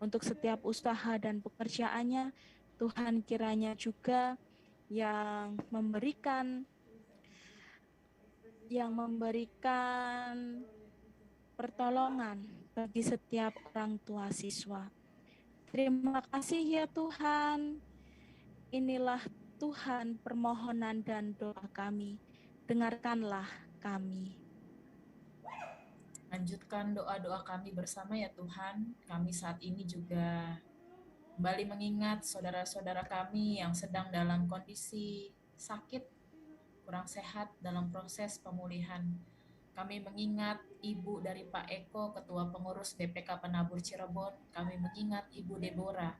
Untuk setiap usaha dan pekerjaannya, Tuhan kiranya juga yang memberikan pertolongan bagi setiap orang tua siswa. Terima kasih ya Tuhan. Inilah Tuhan permohonan dan doa kami. Dengarkanlah kami. Lanjutkan doa-doa kami bersama ya Tuhan. Kami saat ini juga kembali mengingat saudara-saudara kami yang sedang dalam kondisi sakit, kurang sehat dalam proses pemulihan. Kami mengingat Ibu dari Pak Eko, Ketua Pengurus BPK Penabur Cirebon. Kami mengingat Ibu Deborah,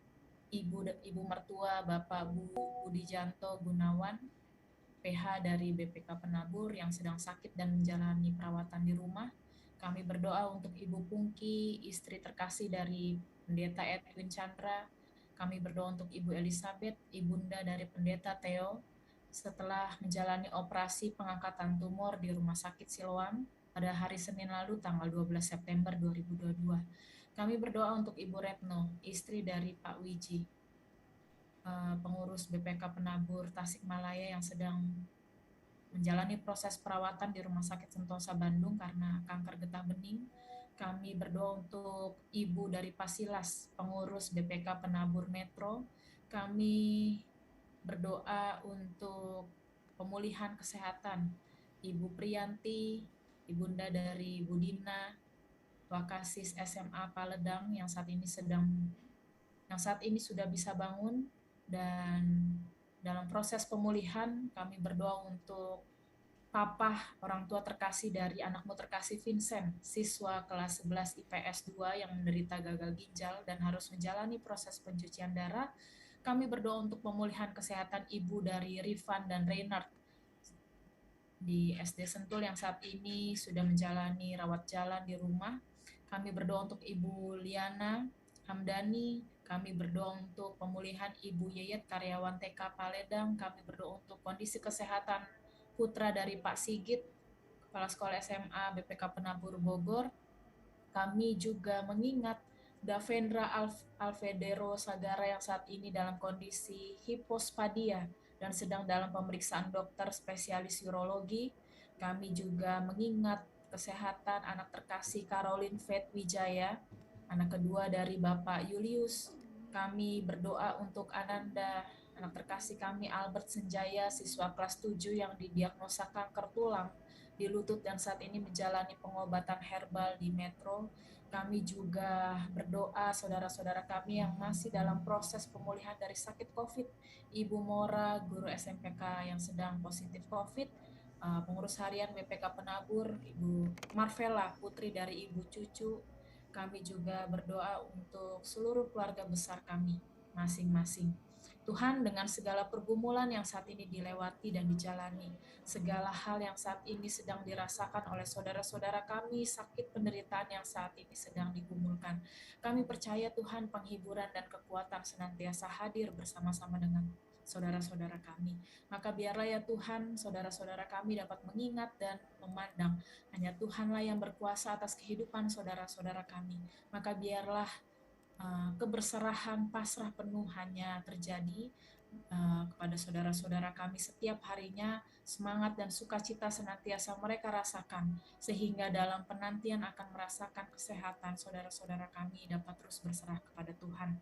Ibu mertua Bapak Budi Janto Gunawan, PH dari BPK Penabur yang sedang sakit dan menjalani perawatan di rumah. Kami berdoa untuk Ibu Pungki, istri terkasih dari Pendeta Edwin Chandra. Kami berdoa untuk Ibu Elizabeth, ibunda dari Pendeta Theo, setelah menjalani operasi pengangkatan tumor di Rumah Sakit Siloam pada hari Senin lalu tanggal 12 September 2022. Kami berdoa untuk Ibu Retno, istri dari Pak Wiji, pengurus BPK Penabur Tasikmalaya yang sedang menjalani proses perawatan di Rumah Sakit Sentosa Bandung karena kanker getah bening. Kami berdoa untuk Ibu dari Pasilas, pengurus BPK Penabur Metro. Kami berdoa untuk pemulihan kesehatan Ibu Priyanti, ibunda dari Budina, Wakasis SMA Paledang yang saat ini sudah bisa bangun, dan dalam proses pemulihan kami berdoa untuk Papa, orang tua terkasih dari anakmu terkasih Vincent, siswa kelas 11 IPS 2 yang menderita gagal ginjal dan harus menjalani proses pencucian darah. Kami berdoa untuk pemulihan kesehatan ibu dari Rifan dan Reynard di SD Sentul yang saat ini sudah menjalani rawat jalan di rumah. Kami berdoa untuk Ibu Liana Hamdani. Kami berdoa untuk pemulihan Ibu Yeyet, karyawan TK Paledang. Kami berdoa untuk kondisi kesehatan putra dari Pak Sigit, Kepala Sekolah SMA BPK Penabur Bogor. Kami juga mengingat Davendra Alvedero Sagara yang saat ini dalam kondisi hipospadia dan sedang dalam pemeriksaan dokter spesialis urologi. Kami juga mengingat kesehatan anak terkasih Caroline Faith Wijaya, anak kedua dari Bapak Julius. Kami berdoa untuk Ananda, anak terkasih kami Albert Senjaya, siswa kelas 7 yang didiagnosa kanker tulang di lutut dan saat ini menjalani pengobatan herbal di Metro. Kami juga berdoa saudara-saudara kami yang masih dalam proses pemulihan dari sakit COVID, Ibu Mora, guru SMPK yang sedang positif COVID, pengurus harian BPK Penabur, Ibu Marvela, putri dari Ibu Cucu. Kami juga berdoa untuk seluruh keluarga besar kami masing-masing. Tuhan, dengan segala pergumulan yang saat ini dilewati dan dijalani, segala hal yang saat ini sedang dirasakan oleh saudara-saudara kami, sakit penderitaan yang saat ini sedang digumulkan, kami percaya Tuhan penghiburan dan kekuatan senantiasa hadir bersama-sama dengan saudara-saudara kami. Maka biarlah ya Tuhan, saudara-saudara kami dapat mengingat dan memandang hanya Tuhanlah yang berkuasa atas kehidupan saudara-saudara kami. Maka biarlah keberserahan, pasrah penuh hanya terjadi kepada saudara-saudara kami setiap harinya. Semangat dan sukacita senantiasa mereka rasakan, sehingga dalam penantian akan merasakan kesehatan saudara-saudara kami dapat terus berserah kepada Tuhan.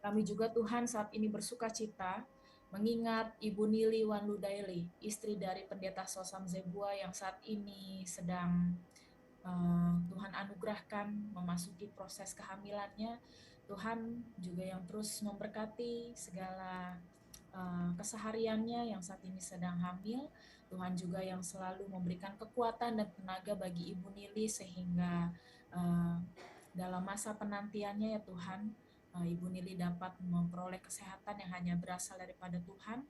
Kami juga Tuhan saat ini bersukacita mengingat Ibu Nili Wanludaili, istri dari Pendeta Sosam Zebua yang saat ini sedang Tuhan anugerahkan memasuki proses kehamilannya. Tuhan juga yang terus memberkati segala kesehariannya yang saat ini sedang hamil. Tuhan juga yang selalu memberikan kekuatan dan tenaga bagi Ibu Nili sehingga dalam masa penantiannya ya Tuhan, Ibu Nili dapat memperoleh kesehatan yang hanya berasal daripada Tuhan,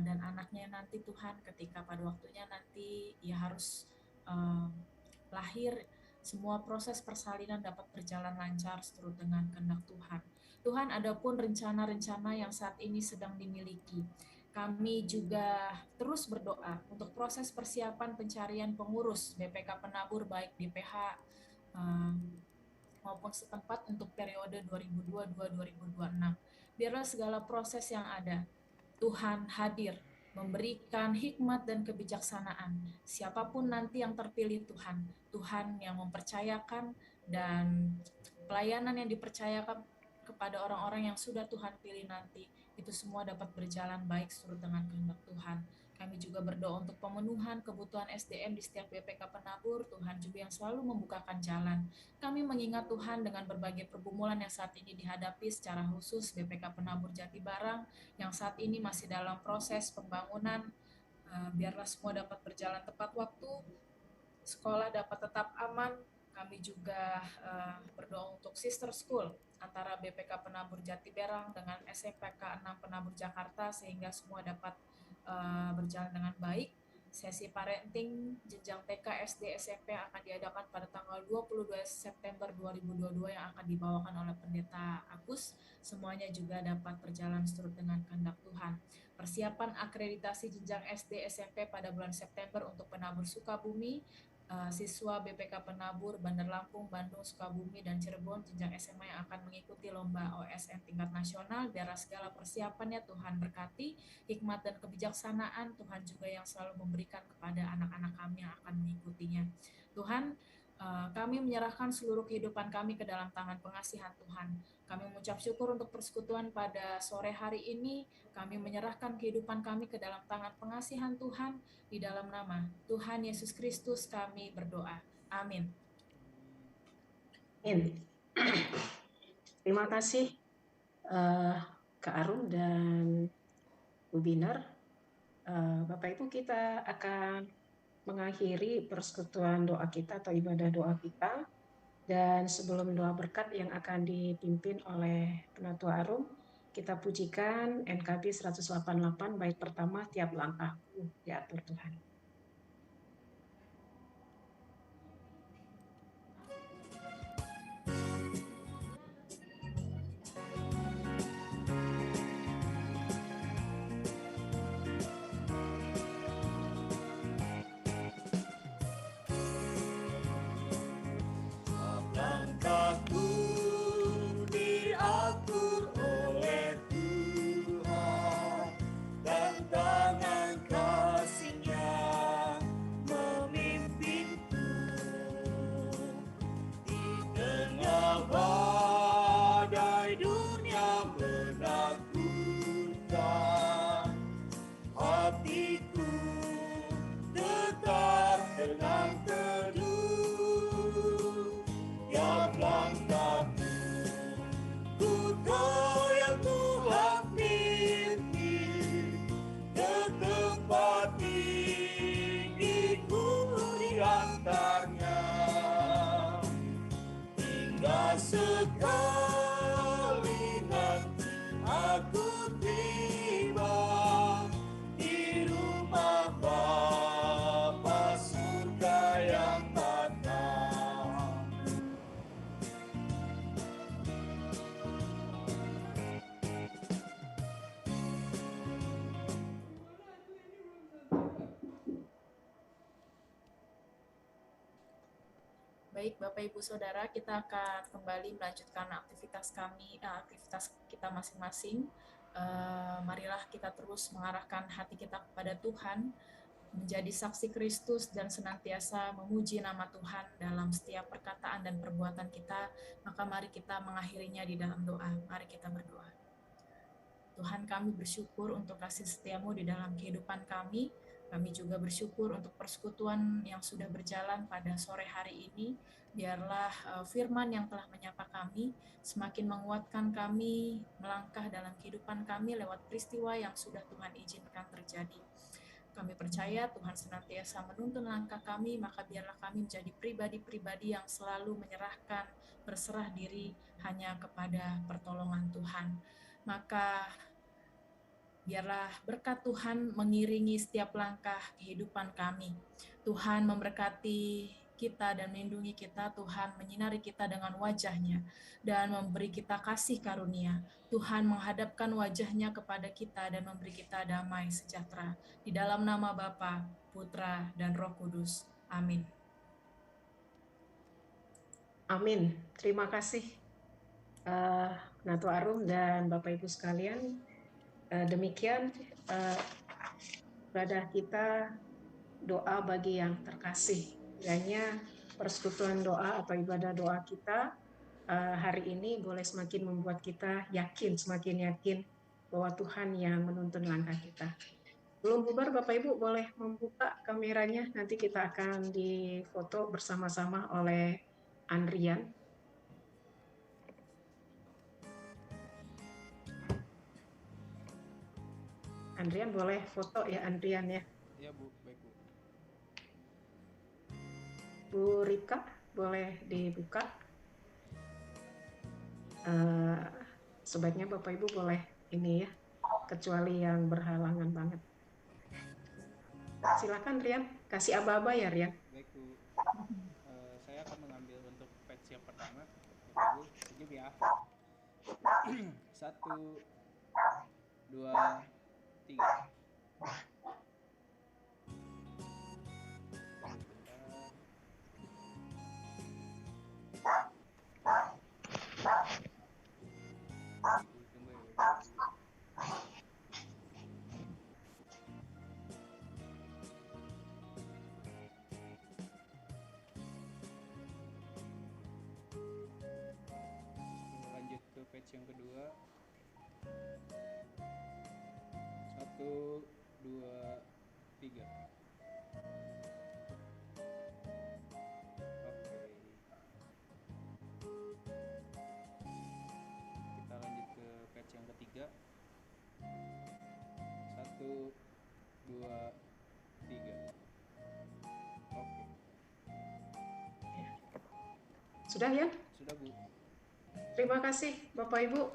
dan anaknya nanti Tuhan ketika pada waktunya nanti ia harus lahir, semua proses persalinan dapat berjalan lancar seturut dengan kehendak Tuhan. Tuhan, adapun rencana-rencana yang saat ini sedang dimiliki, kami juga terus berdoa untuk proses persiapan pencarian pengurus BPK Penabur baik di PH maupun setempat untuk periode 2022-2026. Biarlah segala proses yang ada, Tuhan hadir, memberikan hikmat dan kebijaksanaan. Siapapun nanti yang terpilih Tuhan yang mempercayakan, dan pelayanan yang dipercayakan kepada orang-orang yang sudah Tuhan pilih nanti, itu semua dapat berjalan baik seturut dengan kehendak Tuhan. Kami juga berdoa untuk pemenuhan kebutuhan SDM di setiap BPK Penabur, Tuhan juga yang selalu membukakan jalan. Kami mengingat Tuhan dengan berbagai pergumulan yang saat ini dihadapi, secara khusus BPK Penabur Jatibarang yang saat ini masih dalam proses pembangunan. Biarlah semua dapat berjalan tepat waktu, sekolah dapat tetap aman. Kami juga berdoa untuk sister school antara BPK Penabur Jatibarang dengan SMPK 6 Penabur Jakarta, sehingga semua dapat berjalan dengan baik. Sesi parenting jenjang TK, SD, SMP yang akan diadakan pada tanggal 22 September 2022 yang akan dibawakan oleh Pendeta Agus, semuanya juga dapat berjalan seturut dengan kehendak Tuhan. Persiapan akreditasi jenjang SD, SMP pada bulan September untuk Penabur Sukabumi, siswa BPK Penabur Bandar Lampung, Bandung, Sukabumi, dan Cirebon jenjang SMA yang akan mengikuti lomba OSN tingkat nasional. Biarlah segala persiapannya Tuhan berkati, hikmat dan kebijaksanaan Tuhan juga yang selalu memberikan kepada anak-anak kami yang akan mengikutinya. Tuhan, kami menyerahkan seluruh kehidupan kami ke dalam tangan pengasihan Tuhan. Kami mengucap syukur untuk persekutuan pada sore hari ini. Kami menyerahkan kehidupan kami ke dalam tangan pengasihan Tuhan. Di dalam nama Tuhan Yesus Kristus kami berdoa. Amin. Amin. Terima kasih Kak Arum dan Bu Binar. Bapak Ibu, kita akan mengakhiri persekutuan doa kita atau ibadah doa kita. Dan sebelum doa berkat yang akan dipimpin oleh Penatua Arum, kita pujikan NKB 188 bait pertama, tiap langkahku diatur Tuhan. Langkahku diatur oleh Tuhan, dan tangan kasih-Nya memimpinku. Di tengah badai dunia menakutkan, hatiku tetap tenang teduh. Tiap langkahku ku goyang Tuhan pimpin ke tempat tinggi, ku diantarnya, hingga sekali nanti aku tiba di rumah Bapa surga yang tenang. Baik, Bapak Ibu Saudara, kita akan kembali melanjutkan aktivitas kita masing-masing. Marilah kita terus mengarahkan hati kita kepada Tuhan, menjadi saksi Kristus dan senantiasa memuji nama Tuhan dalam setiap perkataan dan perbuatan kita. Maka mari kita mengakhirinya di dalam doa. Mari kita berdoa. Tuhan, kami bersyukur untuk kasih setiamu di dalam kehidupan kami. Kami juga bersyukur untuk persekutuan yang sudah berjalan pada sore hari ini. Biarlah firman yang telah menyapa kami semakin menguatkan kami melangkah dalam kehidupan kami lewat peristiwa yang sudah Tuhan izinkan terjadi. Kami percaya Tuhan senantiasa menuntun langkah kami, maka biarlah kami menjadi pribadi-pribadi yang selalu menyerahkan, berserah diri hanya kepada pertolongan Tuhan. Maka biarlah berkat Tuhan mengiringi setiap langkah kehidupan kami. Tuhan memberkati kita dan melindungi kita, Tuhan menyinari kita dengan wajah-Nya dan memberi kita kasih karunia. Tuhan menghadapkan wajah-Nya kepada kita dan memberi kita damai sejahtera. Di dalam nama Bapa, Putra, dan Roh Kudus. Amin. Amin. Terima kasih Nato Arum dan Bapak Ibu sekalian. Demikian ibadah kita, doa bagi yang terkasih. Kiranya persekutuan doa atau ibadah doa kita hari ini boleh semakin membuat kita yakin, semakin yakin bahwa Tuhan yang menuntun langkah kita. Belum bubar, Bapak Ibu boleh membuka kameranya, nanti kita akan difoto bersama-sama oleh Andrian. Andrian boleh foto ya, Andrian ya. Ya Bu, baik Bu. Bu Rika boleh dibuka. Sebaiknya Bapak Ibu boleh ini ya, kecuali yang berhalangan banget. Silakan Rian, kasih aba-aba ya Rian. Baik Bu. Saya akan mengambil untuk patch yang pertama. Bu, setuju ya. 1, 2, 3. Lanjut ke page yang kedua. 1, 2, 3. Oke. Kita lanjut ke page yang ketiga. 1, 2, 3. Oke. Sudah ya? Sudah Bu. Terima kasih Bapak Ibu.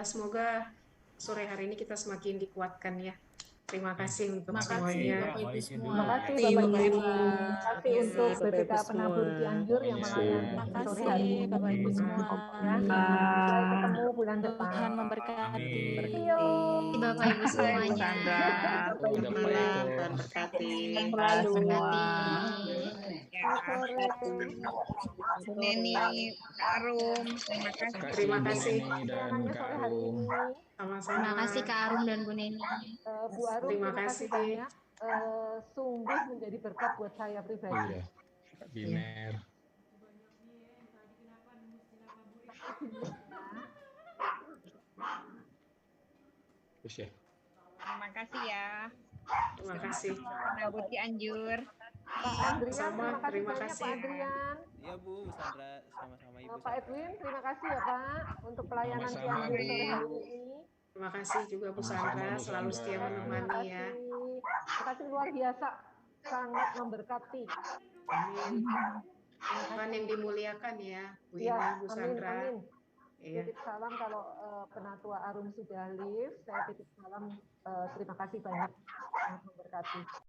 Semoga sore hari ini kita semakin dikuatkan ya. Terima kasih untuk Terima kasih semuanya. Bapak Ibu semua. Terima kasih Terima Bapak kasih, Ibu. Bu. Terima kasih untuk BPK Penabur Cianjur yang melayani Terima sore kasih hari ini. Bapak Ibu semua. Ya, sampai ketemu bulan depan. Tuhan memberkati. Bapak Ibu semuanya. Bapak Ibu. Malam, Tuhan berkati. Selalu. Bu Neni, Kak Arum, terima kasih. Terima kasih. Pelayanannya sore hari ini. Sama-sama. Terima kasih Kak Arum dan Bu Neni. Bu Arum, Terima terima kasih kasih. banyak. Sungguh menjadi berkat buat saya pribadi. Iya, Kak Biner. Terus ya. Terima kasih ya. Terima kasih. Penabur Cianjur. Pak Adrian, Sama, terima kasih terima banyak kasih. Pak Adrian. Iya Bu, Sandra, sama-sama Ibu. Pak Edwin, terima kasih ya Pak untuk pelayanan Sama-sama, Cianjur Bu. sore hari ini. Terima kasih juga Bu Sama-sama, Sandra, Bu selalu Sandra. setia menemani ya. Terima kasih luar biasa, sangat memberkati. Amin. Tuhan yang dimuliakan ya, Bu Ya, Ina, Bu amin, Sandra. amin. Iya. Titip salam kalau Penatua Arum sudah live, saya titip salam, terima kasih banyak, sangat memberkati.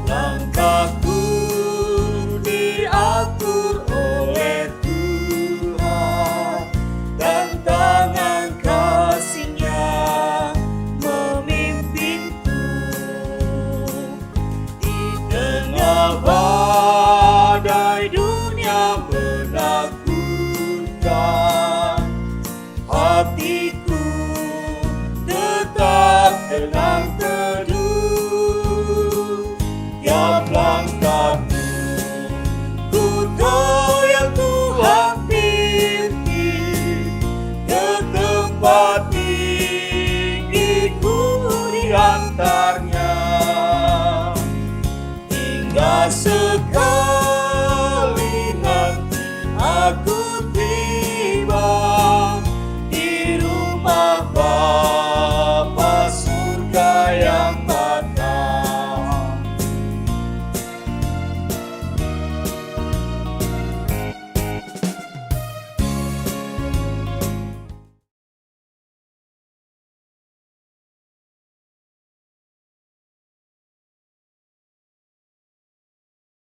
Langkahku diatur oleh Tuhan dan tangan kasih-Nya memimpinku di tengah badai dunia menakutkan.